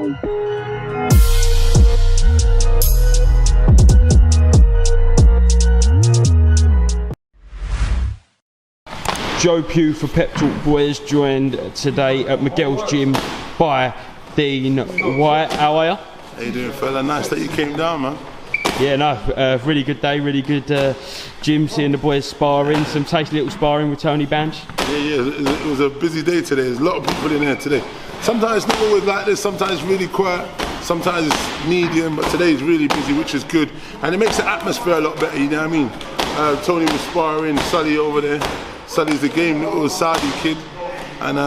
Joe Pugh for Pep Talk Boys, joined today at Miguel's gym by Dillian Whyte. How are you? How you doing, fella? Nice that you came down, man. Yeah, no, really good day, really good gym, seeing the boys sparring, some tasty little sparring with Tony Banch. Yeah, it was a busy day today. There's a lot of people in there today. Sometimes it's not always like this, sometimes it's really quiet, sometimes it's medium, but today is really busy, which is good. And it makes the atmosphere a lot better, you know what I mean? Tony was sparring, Sully over there. Sully's the game little Saudi kid, and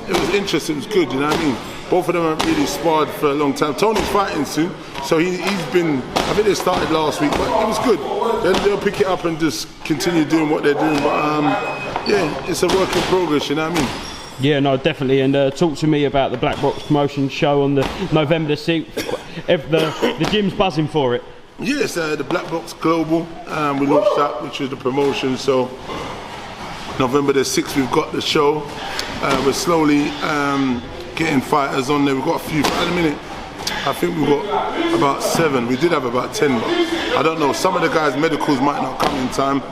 it was interesting, it was good, you know what I mean? Both of them haven't really sparred for a long time. Tony's fighting soon, so he's been, I think they started last week, but it was good. They'll pick it up and just continue doing what they're doing, but yeah, it's a work in progress, you know what I mean? Yeah, no, definitely, and talk to me about the Black Box promotion show on the November the 6th. The gym's buzzing for it. Yes, the Black Box Global, we launched that, which is the promotion, so November the 6th we've got the show. We're slowly getting fighters on there. We've got a few at the minute. I think we've got about 7. We did have about 10, but I don't know. Some of the guys' medicals might not come in time.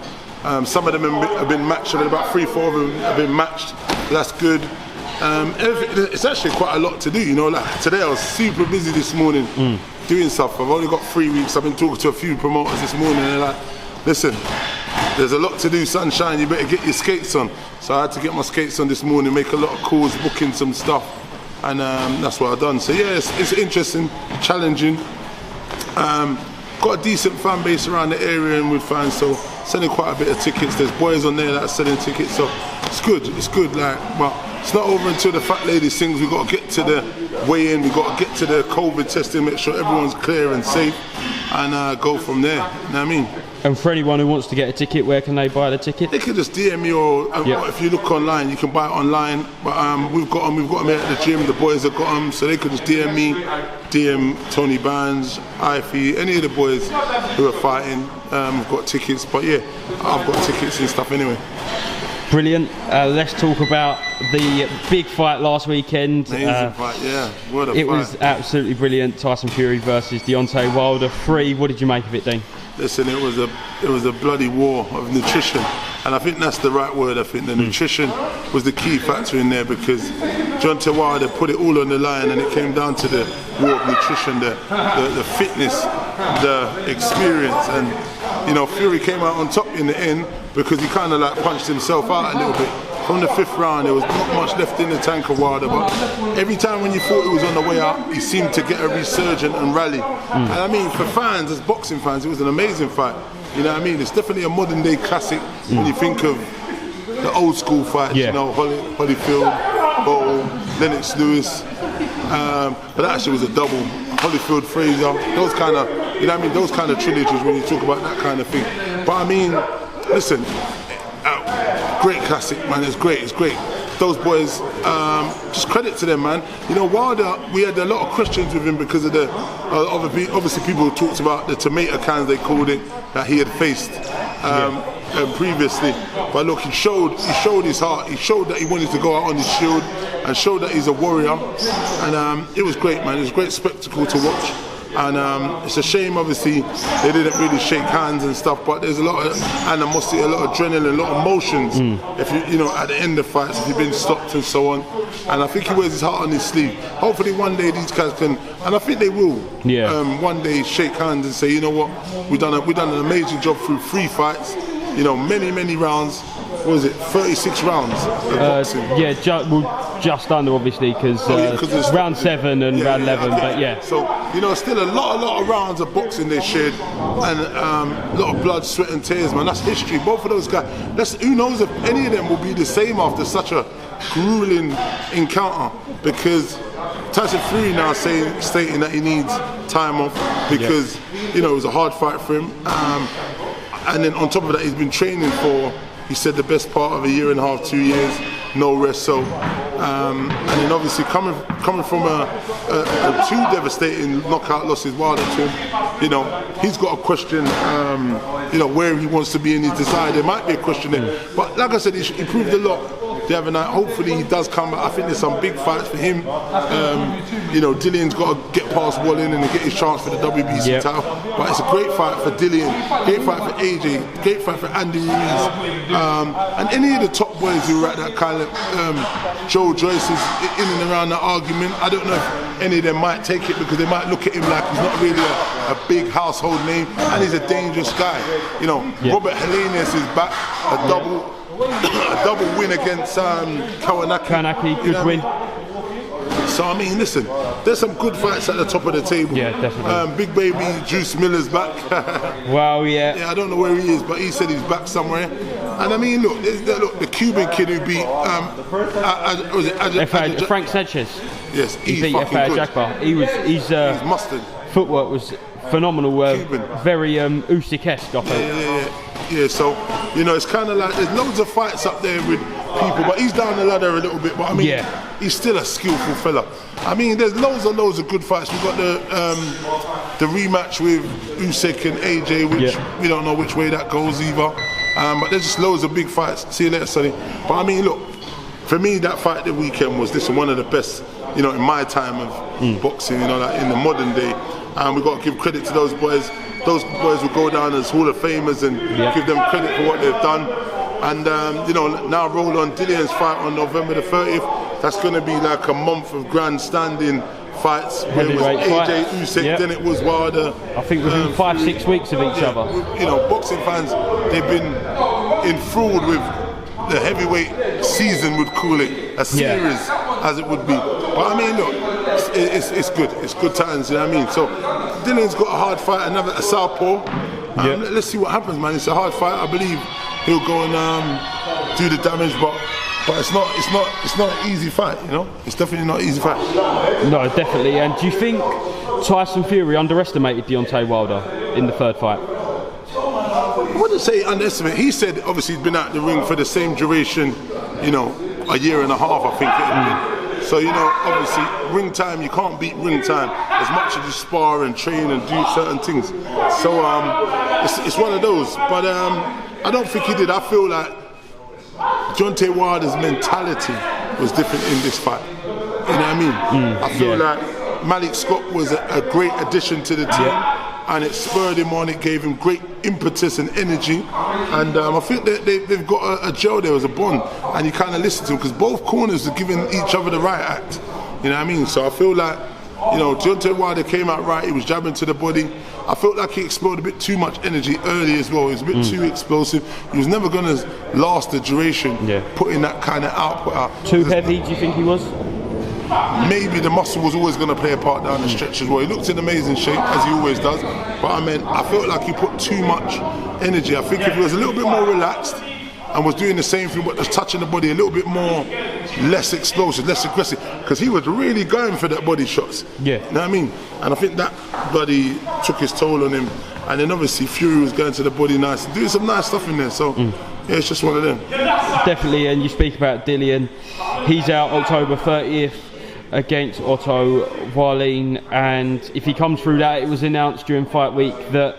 Some of them have been matched. About 3-4 of them have been matched. That's good. It's actually quite a lot to do, you know. Like today I was super busy this morning doing stuff. I've only got 3 weeks. I've been talking to a few promoters this morning and they're like, listen, there's a lot to do, sunshine, you better get your skates on. So I had to get my skates on this morning, make a lot of calls, booking some stuff, and that's what I've done. So yeah, it's interesting, challenging. Got a decent fan base around the area and with fans, so selling quite a bit of tickets. There's boys on there that are selling tickets, so it's good, like, but it's not over until the fat lady sings. We've got to get to the weigh-in, we've got to get to the COVID testing, make sure everyone's clear and safe, and go from there, you know what I mean? And for anyone who wants to get a ticket, where can they buy the ticket? They can just DM me, or if you look online, you can buy it online. But we've got them here at the gym. The boys have got them, so they could just DM me, DM Tony Banch, IFE, any of the boys who are fighting. We've got tickets, but yeah, I've got tickets and stuff anyway. Brilliant. Let's talk about the big fight last weekend. Amazing fight, yeah. What a fight. It was absolutely brilliant. Tyson Fury versus Deontay Wilder 3. What did you make of it, Dean? Listen, it was a bloody war of nutrition, and I think that's the right word. I think the nutrition was the key factor in there, because Deontay Wilder put it all on the line, and it came down to the war of nutrition, the fitness, the experience, and you know, Fury came out on top in the end because he kind of like punched himself out a little bit. From the 5th round, there was not much left in the tank of Wilder, but every time when you thought he was on the way out, he seemed to get a resurgent and rally. And I mean, for fans, as boxing fans, it was an amazing fight. You know what I mean? It's definitely a modern day classic when you think of the old school fights, you know, Holyfield, Bowl, Lennox Lewis. But that actually was a double. Holyfield, Fraser, those kind of, you know what I mean? Those kind of trilogies when you talk about that kind of thing. But I mean, listen, great classic, man. It's great. Those boys, just credit to them, man. You know, Wilder, we had a lot of questions with him because of the obviously people talked about the tomato cans, they called it, that he had faced previously. But look, he showed his heart. He showed that he wanted to go out on his shield and showed that he's a warrior. And it was great, man. It was a great spectacle to watch. And it's a shame, obviously, they didn't really shake hands and stuff, but there's a lot of animosity, a lot of adrenaline, a lot of emotions. If you know, at the end of fights, if you've been stopped and so on. And I think he wears his heart on his sleeve. Hopefully one day these guys can, and I think they will, one day shake hands and say, you know what, we've done an amazing job through 3 fights, you know, many rounds. What was it, 36 rounds of boxing? Yeah, just under, obviously, because round 7 and round 11, but yeah. So, you know, still a lot of rounds of boxing they shared, and a lot of blood, sweat and tears, man. That's history. Both of those guys, who knows if any of them will be the same after such a grueling encounter, because Tyson Fury now stating that he needs time off because, you know, it was a hard fight for him. And then on top of that, he's been training for, he said, the best part of 1.5 years, 2 years, no rest. So, and then obviously coming from a 2 devastating knockout losses, Wilder to him, you know, he's got a question, you know, where he wants to be in his desire. There might be a question there, but like I said, he proved a lot the other night. Hopefully he does come back. I think there's some big fights for him. You know, Dillian's got to get past Wallin and get his chance for the WBC title. But it's a great fight for Dillian, great fight for AJ, great fight for Andy Ruiz, and any of the top boys who are at that kind of Joe Joyce is in and around that argument. I don't know if any of them might take it because they might look at him like he's not really a big household name, and he's a dangerous guy. You know, Robert Helenius is back, a double win against Kawanaki. Kawanaki, good win. So I mean, listen, there's some good fights at the top of the table. Yeah, definitely. Big baby Juice Miller's back. Wow, yeah. Yeah, I don't know where he is, but he said he's back somewhere. And I mean, look, the Cuban kid who beat Frank Sanchez. Yes, he beat Jagbar. His mustard. Footwork was phenomenal. Very Usyk-esque, I felt. Yeah, so, you know, it's kind of like there's loads of fights up there with people, but he's down the ladder a little bit, but I mean, he's still a skillful fella. I mean, there's loads of good fights. We've got the rematch with Usyk and AJ, which we don't know which way that goes either. But there's just loads of big fights. See you later, Sonny. But I mean, look, for me, that fight the weekend was one of the best, you know, in my time of boxing, you know, like in the modern day. And we've got to give credit to those boys. Those boys will go down as Hall of Famers and give them credit for what they've done. And, you know, now roll on Dillian's fight on November the 30th. That's going to be like a month of grandstanding fights. Where it was AJ Usyk, then it was Wilder. I think within 5-6 weeks of each other. You know, boxing fans, they've been enthralled with the heavyweight season, would call it, a series as it would be. But I mean, look, it's good. It's good times, you know what I mean? So Dillian's got a hard fight, a southpaw. Let's see what happens, man. It's a hard fight. I believe he'll go and do the damage, but it's not an easy fight, you know. It's definitely not an easy fight. No, definitely. And do you think Tyson Fury underestimated Deontay Wilder in the third fight? I wouldn't say underestimate. He said obviously he's been out the ring for the same duration, you know, a year and a half, I think it had been. So, you know, obviously ring time, you can't beat ring time as much as you spar and train and do certain things. So it's one of those. But I don't think he did. I feel like Deontay Wilder's mentality was different in this fight. You know what I mean? I feel like Malik Scott was a great addition to the team. And it spurred him on, it gave him great impetus and energy. And I think that they've got a gel there as a bond. And you kind of listen to them because both corners are giving each other the right act. You know what I mean? So I feel like, you know, Deontay Wilder came out right, he was jabbing to the body. I felt like he exploded a bit too much energy early as well. He was a bit too explosive. He was never going to last the duration, putting that kind of output out. Too heavy, do you think he was? Maybe the muscle was always going to play a part down the stretch as well. He looked in amazing shape, as he always does. But I mean, I felt like he put too much energy. I think if he was a little bit more relaxed and was doing the same thing but just touching the body a little bit more, less explosive, less aggressive, because he was really going for that body shots. You know what I mean? And I think that bloody took his toll on him. And then obviously Fury was going to the body nice, doing some nice stuff in there. So yeah, it's just one of them. Definitely. And you speak about Dillian. He's out October 30th. Against Otto Wallin, and if he comes through that, it was announced during fight week that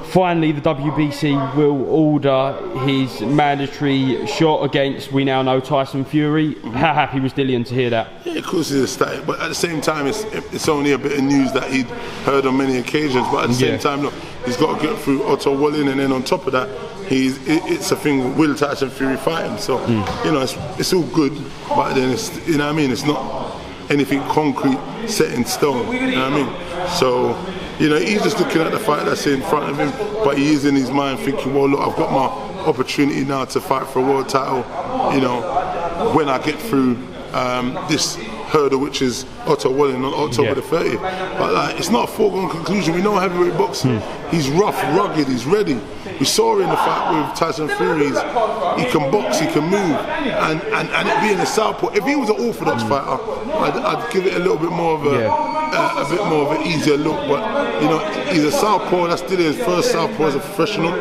finally the WBC will order his mandatory shot against, we now know, Tyson Fury. How happy was Dillian to hear that? Yeah, of course he's ecstatic, but at the same time it's only a bit of news that he'd heard on many occasions, but at the same time, look, he's got to get through Otto Wallin, and then on top of that, it's a thing, will Tyson Fury fight him? So, you know, it's all good, but then it's, you know what I mean, it's not anything concrete set in stone, you know what I mean? So, you know, he's just looking at the fight that's in front of him, but he is in his mind thinking, well, look, I've got my opportunity now to fight for a world title, you know, when I get through this hurdle, which is Otto Wallin on October the 30th. But like, it's not a foregone conclusion. We know heavyweight boxing. He's rough, rugged, he's ready. We saw in the fight with Tyson Fury, he can box, he can move, and it being a southpaw. If he was an orthodox fighter, I'd give it a little bit more of a bit more of an easier look. But you know, he's a southpaw. That's still his first southpaw as a professional.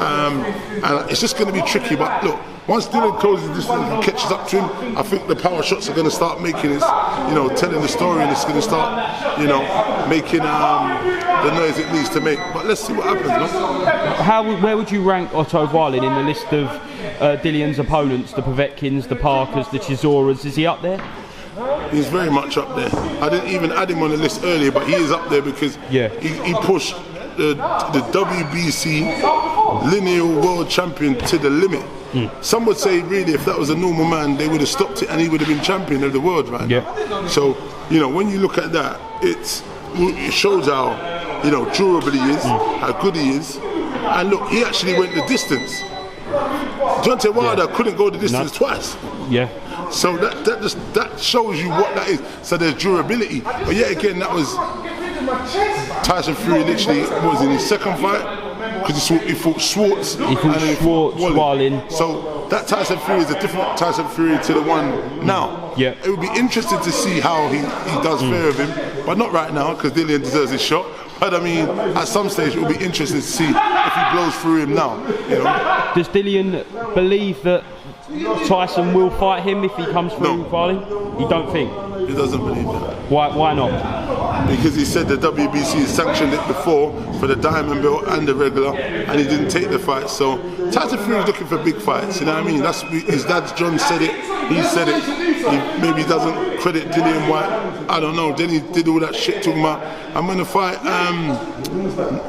and it's just going to be tricky. But look, once Dillian closes this and catches up to him, I think the power shots are going to start making it, telling the story, and it's going to start, making the noise it needs to make. But let's see what happens. No? Where would you rank Otto Whyte in the list of Dillian's opponents, the Povetkins, the Parkers, the Chisoras? Is he up there? He's very much up there. I didn't even add him on the list earlier, but he is up there because he pushed the WBC lineal world champion to the limit. Some would say, really, if that was a normal man, they would have stopped it and he would have been champion of the world right now. So, when you look at that, it shows how, durable he is, how good he is. And look, he actually went the distance. Deontay Wilder couldn't go the distance twice. So that shows you what that is. So there's durability. But yet again, that was Tyson Fury literally was in his second fight because he fought Schwartz. He fought Wallin. So that Tyson Fury is a different Tyson Fury to the one now. It would be interesting to see how he does fare with him, but not right now because Dillian deserves his shot. But I mean, at some stage it will be interesting to see if he blows through him now. Does Dillian believe that Tyson will fight him if he comes through fighting? You don't think? He doesn't believe that. Why not? Because he said the WBC has sanctioned it before for the diamond belt and the regular, and he didn't take the fight. So Tyson Fury is looking for big fights. You know what I mean? That's his dad John said it. He said it. He maybe doesn't credit Dillian Whyte. I don't know. Then he did all that shit talking about I'm going to fight.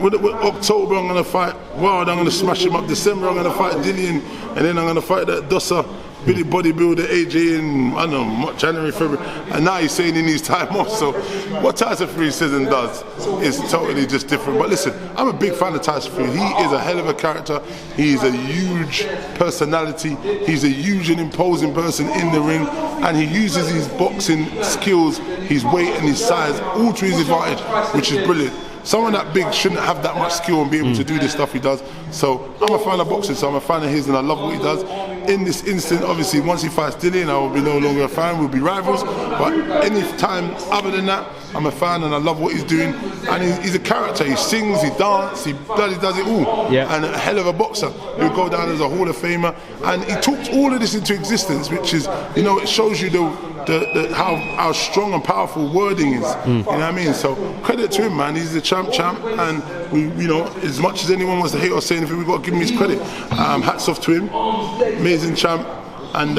With October I'm going to fight Wilder. I'm going to smash him up. December I'm going to fight Dillian, and then I'm going to fight that Dossa Billy bodybuilder AJ in, I don't know, January, February, and now he's saying he needs time off. So what Tyson Fury says and does is totally just different. But listen, I'm a big fan of Tyson Fury. He is a hell of a character. He's a huge personality. He's a huge and imposing person in the ring, and he uses his boxing skills, his weight and his size all to his advantage, which is brilliant. Someone that big shouldn't have that much skill and be able to do this stuff he does. So I'm a fan of boxing, so I'm a fan of his and I love what he does. In this instant, obviously, once he fights Dillian, I will be no longer a fan, we'll be rivals. But any time other than that, I'm a fan and I love what he's doing. And he's a character, he sings, he dances, he bloody does it all. And a hell of a boxer. He'll go down as a Hall of Famer. And he talked all of this into existence, which is, it shows you how strong and powerful wording is. You know what I mean? So credit to him, man. He's the champ, and we, as much as anyone wants to hate or say anything, we've got to give him his credit. Hats off to him, amazing champ, and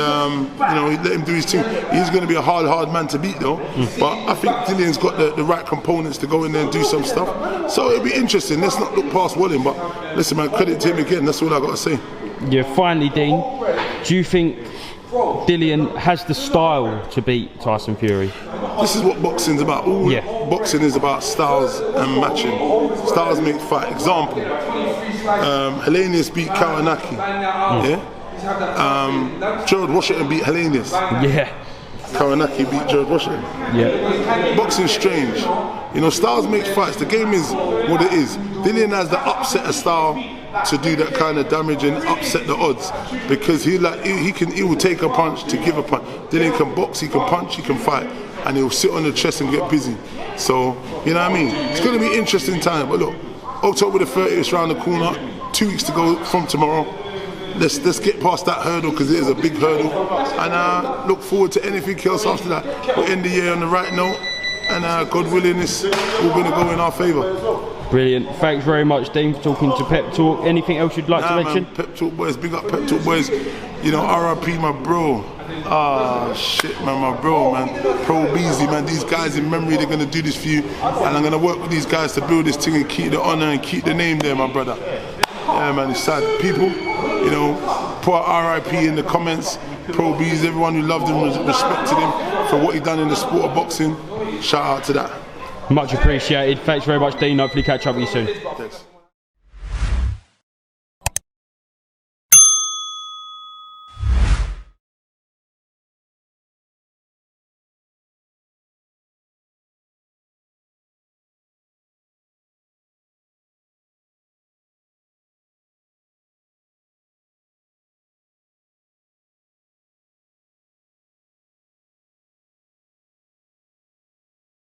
let him do his thing. He's going to be a hard man to beat though, but I think Dillian's got the right components to go in there and do some stuff. So it'll be interesting. Let's not look past Wallin, but listen, man, credit to him again. That's all I got to say. Finally, Dean, do you think Dillian has the style to beat Tyson Fury? This is what boxing's about. Boxing is about styles and matching. Styles make fight. Example, Helenius beat Kawanaki. Gerald Washington beat Helenius. Kawanaki beat Gerald Washington. Boxing's strange. Styles make fights. The game is what it is. Dillian has the upsetter style to do that kind of damage and upset the odds, because he will take a punch to give a punch. Dillian can box, he can punch, he can fight, and he'll sit on the chest and get busy. So you know what I mean? It's going to be an interesting time. But look, October the 30th round the corner, 2 weeks to go from tomorrow. Let's get past that hurdle, because it is a big hurdle, and look forward to anything else after that. We'll end the year on the right note, and God willing, it's all going to go in our favour. Brilliant. Thanks very much, Dean, for talking to Pep Talk. Anything else you'd like to mention? Man, Pep Talk boys, big up Pep Talk boys. RIP my bro. Shit, man, my bro, man. Pro Beez, man. These guys in memory, they're gonna do this for you, and I'm gonna work with these guys to build this thing and keep the honour and keep the name there, my brother. Yeah, man, it's sad. People, put RIP in the comments. Pro Beez, everyone who loved him, respected him for what he done in the sport of boxing. Shout out to that. Much appreciated. Thanks very much, Dean. Hopefully catch up with you soon. Thanks.